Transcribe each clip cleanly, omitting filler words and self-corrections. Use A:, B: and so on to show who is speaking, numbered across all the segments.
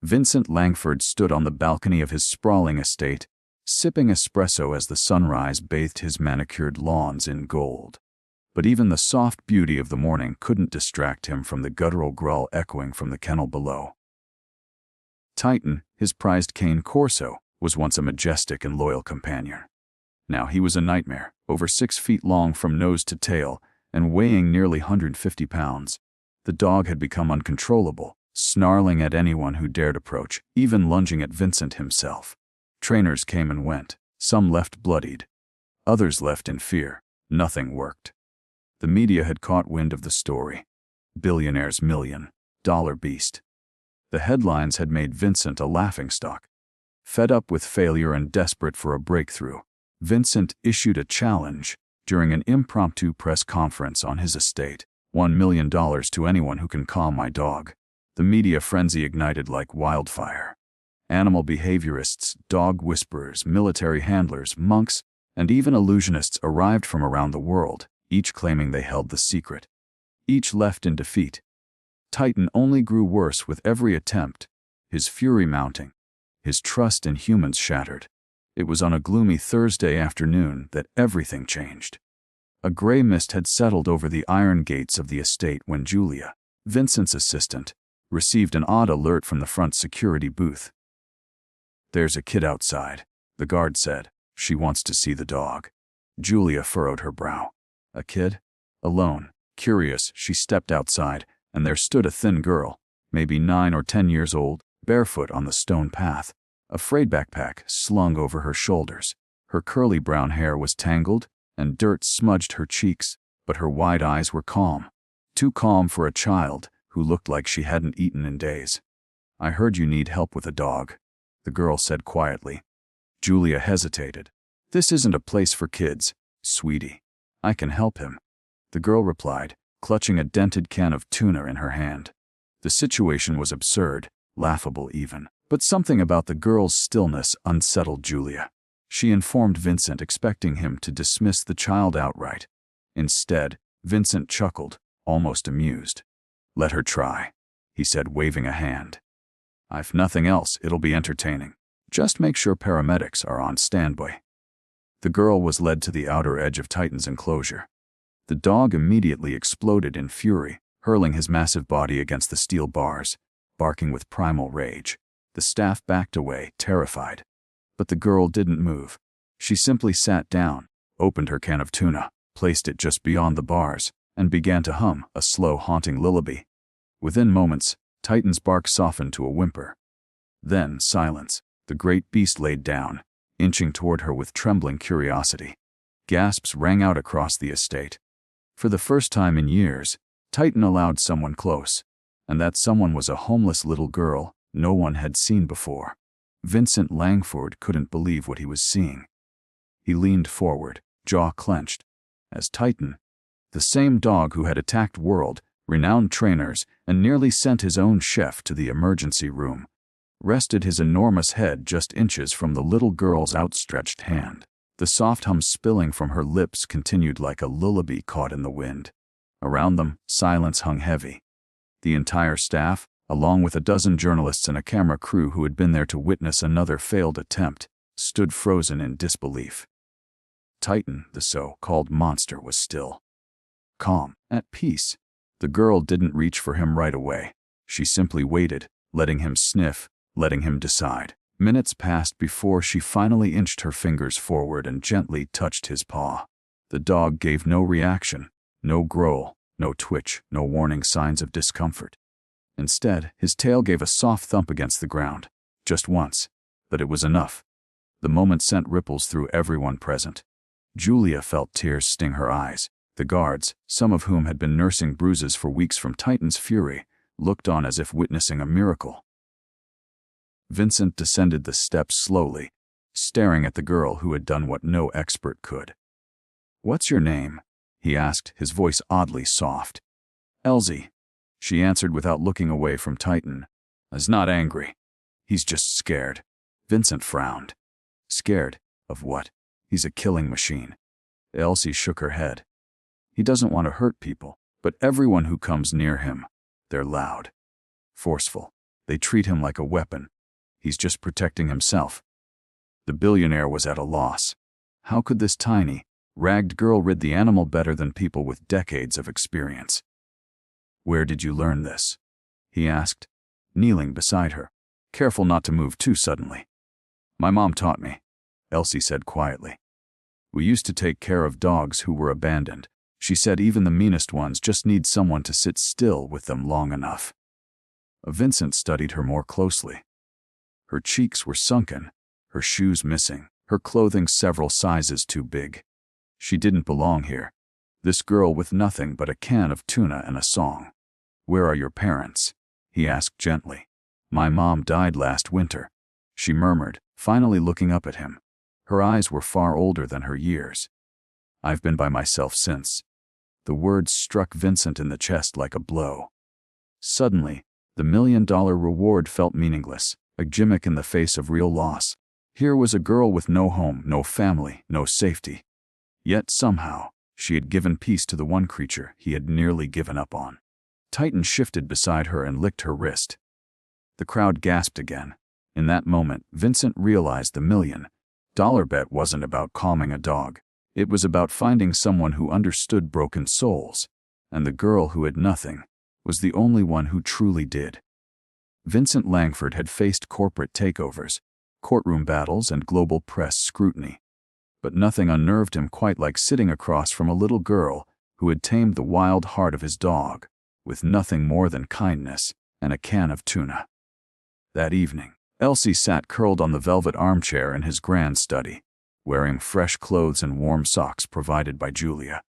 A: Vincent Langford stood on the balcony of his sprawling estate, sipping espresso as the sunrise bathed his manicured lawns in gold. But even the soft beauty of the morning couldn't distract him from the guttural growl echoing from the kennel below. Titan, his prized Cane Corso, was once a majestic and loyal companion. Now he was a nightmare, over 6 feet long from nose to tail, and weighing nearly 150 pounds. The dog had become uncontrollable, snarling at anyone who dared approach, even lunging at Vincent himself. Trainers came and went, some left bloodied, others left in fear. Nothing worked. The media had caught wind of the story. Billionaire's $1 million beast. The headlines had made Vincent a laughingstock. Fed up with failure and desperate for a breakthrough, Vincent issued a challenge during an impromptu press conference on his estate. $1 million to anyone who can calm my dog. The media frenzy ignited like wildfire. Animal behaviorists, dog whisperers, military handlers, monks, and even illusionists arrived from around the world, each claiming they held the secret. Each left in defeat. Titan only grew worse with every attempt, his fury mounting, his trust in humans shattered. It was on a gloomy Thursday afternoon that everything changed. A gray mist had settled over the iron gates of the estate when Julia, Vincent's assistant, received an odd alert from the front security booth. "There's a kid outside," the guard said. "She wants to see the dog." Julia furrowed her brow. A kid? Alone, curious, she stepped outside, and there stood a thin girl, maybe 9 or 10 years old, barefoot on the stone path, a frayed backpack slung over her shoulders. Her curly brown hair was tangled, and dirt smudged her cheeks, but her wide eyes were calm. Too calm for a child who looked like she hadn't eaten in days. "I heard you need help with a dog," the girl said quietly. Julia hesitated. "This isn't a place for kids, sweetie. I can help him," the girl replied, clutching a dented can of tuna in her hand. The situation was absurd, laughable even, but something about the girl's stillness unsettled Julia. She informed Vincent, expecting him to dismiss the child outright. Instead, Vincent chuckled, almost amused. "Let her try," he said, waving a hand. "If nothing else, it'll be entertaining. Just make sure paramedics are on standby." The girl was led to the outer edge of Titan's enclosure. The dog immediately exploded in fury, hurling his massive body against the steel bars, barking with primal rage. The staff backed away, terrified. But the girl didn't move. She simply sat down, opened her can of tuna, placed it just beyond the bars, and began to hum a slow, haunting lullaby. Within moments, Titan's bark softened to a whimper. Then silence. The great beast laid down, inching toward her with trembling curiosity. Gasps rang out across the estate. For the first time in years, Titan allowed someone close, and that someone was a homeless little girl no one had seen before. Vincent Langford couldn't believe what he was seeing. He leaned forward, jaw clenched, as Titan, the same dog who had attacked world-renowned trainers and nearly sent his own chef to the emergency room, rested his enormous head just inches from the little girl's outstretched hand. The soft hum spilling from her lips continued like a lullaby caught in the wind. Around them, silence hung heavy. The entire staff, along with a dozen journalists and a camera crew who had been there to witness another failed attempt, stood frozen in disbelief. Titan, the so-called monster, was still. Calm, at peace. The girl didn't reach for him right away. She simply waited, letting him sniff, letting him decide. Minutes passed before she finally inched her fingers forward and gently touched his paw. The dog gave no reaction, no growl, no twitch, no warning signs of discomfort. Instead, his tail gave a soft thump against the ground, just once, but it was enough. The moment sent ripples through everyone present. Julia felt tears sting her eyes. The guards, some of whom had been nursing bruises for weeks from Titan's fury, looked on as if witnessing a miracle. Vincent descended the steps slowly, staring at the girl who had done what no expert could. "What's your name?" he asked, his voice oddly soft. "Elsie," she answered without looking away from Titan. "He's not angry. He's just scared." Vincent frowned. "Scared? Of what? He's a killing machine." Elsie shook her head. "He doesn't want to hurt people, but everyone who comes near him, they're loud, forceful, They treat him like a weapon. He's just protecting himself. The billionaire was at a loss. How could this tiny, ragged girl rid the animal better than people with decades of experience? "Where did you learn this?" he asked, kneeling beside her, careful not to move too suddenly. "My mom taught me," Elsie said quietly. "We used to take care of dogs who were abandoned. She said even the meanest ones just need someone to sit still with them long enough." Vincent studied her more closely. Her cheeks were sunken, her shoes missing, her clothing several sizes too big. She didn't belong here. This girl with nothing but a can of tuna and a song. "Where are your parents?" he asked gently. "My mom died last winter," she murmured, finally looking up at him. Her eyes were far older than her years. "I've been by myself since." The words struck Vincent in the chest like a blow. Suddenly, the $1 million reward felt meaningless, a gimmick in the face of real loss. Here was a girl with no home, no family, no safety. Yet somehow, she had given peace to the one creature he had nearly given up on. Titan shifted beside her and licked her wrist. The crowd gasped again. In that moment, Vincent realized the $1 million bet wasn't about calming a dog. It was about finding someone who understood broken souls, and the girl who had nothing was the only one who truly did. Vincent Langford had faced corporate takeovers, courtroom battles, and global press scrutiny. But nothing unnerved him quite like sitting across from a little girl who had tamed the wild heart of his dog with nothing more than kindness and a can of tuna. That evening, Elsie sat curled on the velvet armchair in his grand study, wearing fresh clothes and warm socks provided by Julia.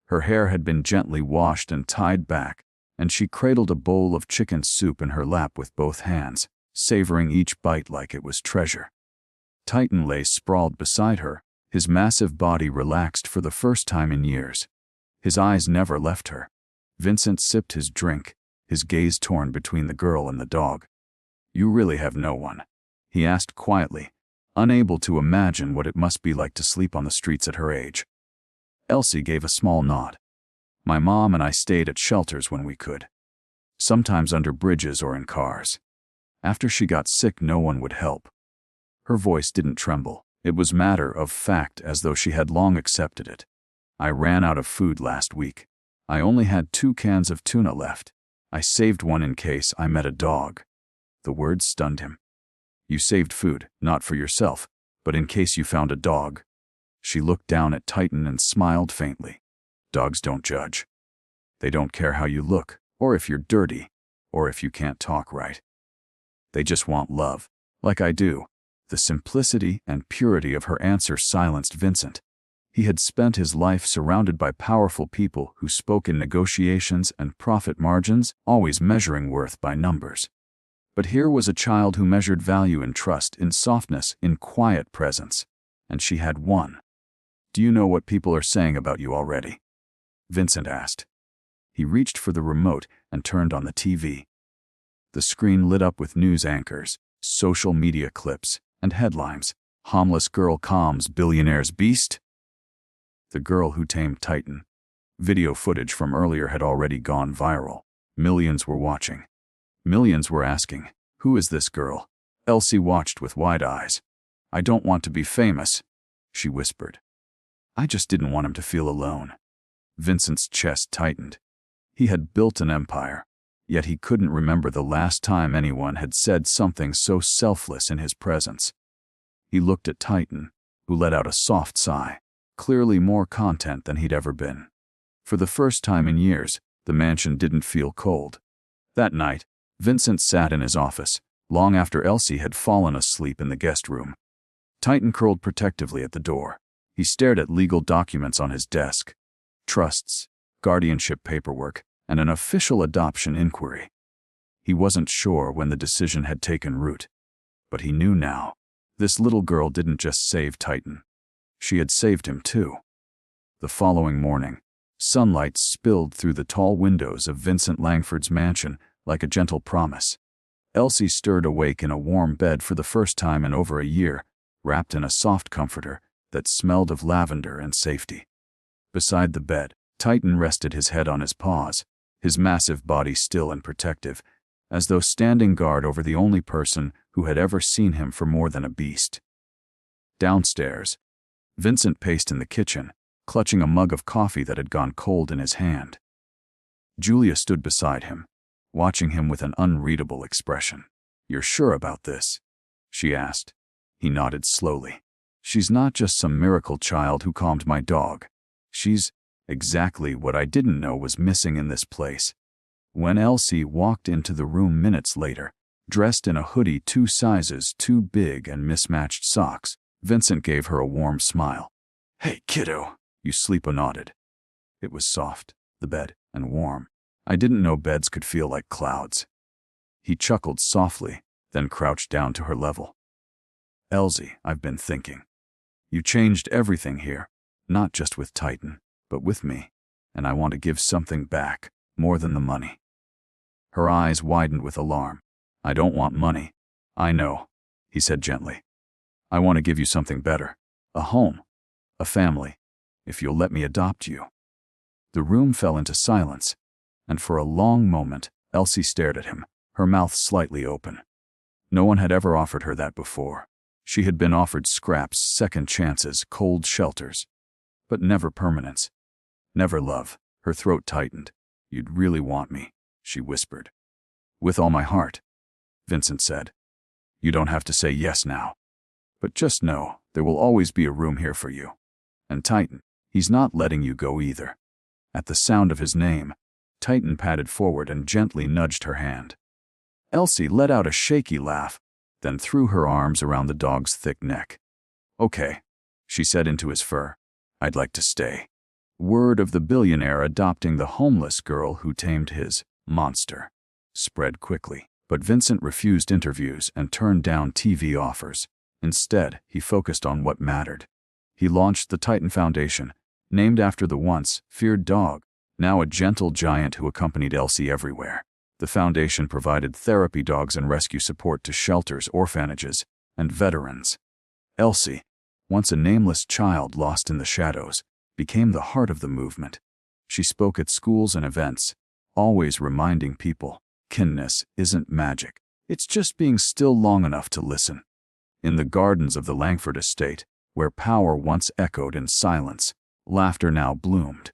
A: Her hair had been gently washed and tied back, and she cradled a bowl of chicken soup in her lap with both hands, savoring each bite like it was treasure. Titan lay sprawled beside her, his massive body relaxed for the first time in years. His eyes never left her. Vincent sipped his drink, his gaze torn between the girl and the dog. "You really have no one?" he asked quietly, unable to imagine what it must be like to sleep on the streets at her age. Elsie gave a small nod. "My mom and I stayed at shelters when we could. Sometimes under bridges or in cars. After she got sick, no one would help." Her voice didn't tremble. It was matter of fact, as though she had long accepted it. "I ran out of food last week. I only had 2 cans of tuna left. I saved one in case I met a dog." The words stunned him. "You saved food, not for yourself, but in case you found a dog." She looked down at Titan and smiled faintly. "Dogs don't judge. They don't care how you look, or if you're dirty, or if you can't talk right. They just want love, like I do." The simplicity and purity of her answer silenced Vincent. He had spent his life surrounded by powerful people who spoke in negotiations and profit margins, always measuring worth by numbers. But here was a child who measured value in trust, in softness, in quiet presence. And she had one. "Do you know what people are saying about you already?" Vincent asked. He reached for the remote and turned on the TV. The screen lit up with news anchors, social media clips, and headlines. "Homeless girl calms billionaire's beast." "The girl who tamed Titan." Video footage from earlier had already gone viral. Millions were watching. Millions were asking, "Who is this girl?" Elsie watched with wide eyes. "I don't want to be famous," she whispered. "I just didn't want him to feel alone." Vincent's chest tightened. He had built an empire, yet he couldn't remember the last time anyone had said something so selfless in his presence. He looked at Titan, who let out a soft sigh, clearly more content than he'd ever been. For the first time in years, the mansion didn't feel cold. That night, Vincent sat in his office, long after Elsie had fallen asleep in the guest room. Titan curled protectively at the door. He stared at legal documents on his desk. Trusts, guardianship paperwork, and an official adoption inquiry. He wasn't sure when the decision had taken root, but he knew now. This little girl didn't just save Titan. She had saved him too. The following morning, sunlight spilled through the tall windows of Vincent Langford's mansion like a gentle promise. Elsie stirred awake in a warm bed for the first time in over a year, wrapped in a soft comforter that smelled of lavender and safety. Beside the bed, Titan rested his head on his paws, his massive body still and protective, as though standing guard over the only person who had ever seen him for more than a beast. Downstairs, Vincent paced in the kitchen, clutching a mug of coffee that had gone cold in his hand. Julia stood beside him, watching him with an unreadable expression. "You're sure about this?" she asked. He nodded slowly. "She's not just some miracle child who calmed my dog. She's exactly what I didn't know was missing in this place." When Elsie walked into the room minutes later, dressed in a hoodie 2 sizes too big and mismatched socks, Vincent gave her a warm smile. "Hey, kiddo." Yuslipa nodded. It was soft, the bed, and warm. I didn't know beds could feel like clouds. He chuckled softly, then crouched down to her level. "Elsie, I've been thinking. You changed everything here, not just with Titan, but with me, and I want to give something back, more than the money." Her eyes widened with alarm. "I don't want money. I know," he said gently. "I want to give you something better. A home. A family. If you'll let me adopt you." The room fell into silence, and for a long moment, Elsie stared at him, her mouth slightly open. No one had ever offered her that before. She had been offered scraps, second chances, cold shelters, but never permanence. Never love. Her throat tightened. "You'd really want me," she whispered. "With all my heart," Vincent said. "You don't have to say yes now. But just know, there will always be a room here for you. And Titan, he's not letting you go either." At the sound of his name, Titan padded forward and gently nudged her hand. Elsie let out a shaky laugh, then threw her arms around the dog's thick neck. "Okay," she said into his fur. "I'd like to stay." Word of the billionaire adopting the homeless girl who tamed his monster spread quickly, but Vincent refused interviews and turned down TV offers. Instead, he focused on what mattered. He launched the Titan Foundation, named after the once feared dog, now a gentle giant who accompanied Elsie everywhere. The foundation provided therapy dogs and rescue support to shelters, orphanages, and veterans. Elsie, once a nameless child lost in the shadows, became the heart of the movement. She spoke at schools and events, always reminding people, kindness isn't magic. It's just being still long enough to listen. In the gardens of the Langford estate, where power once echoed in silence, laughter now bloomed.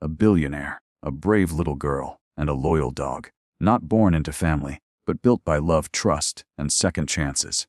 A: A billionaire, a brave little girl, and a loyal dog, not born into family, but built by love, trust, and second chances.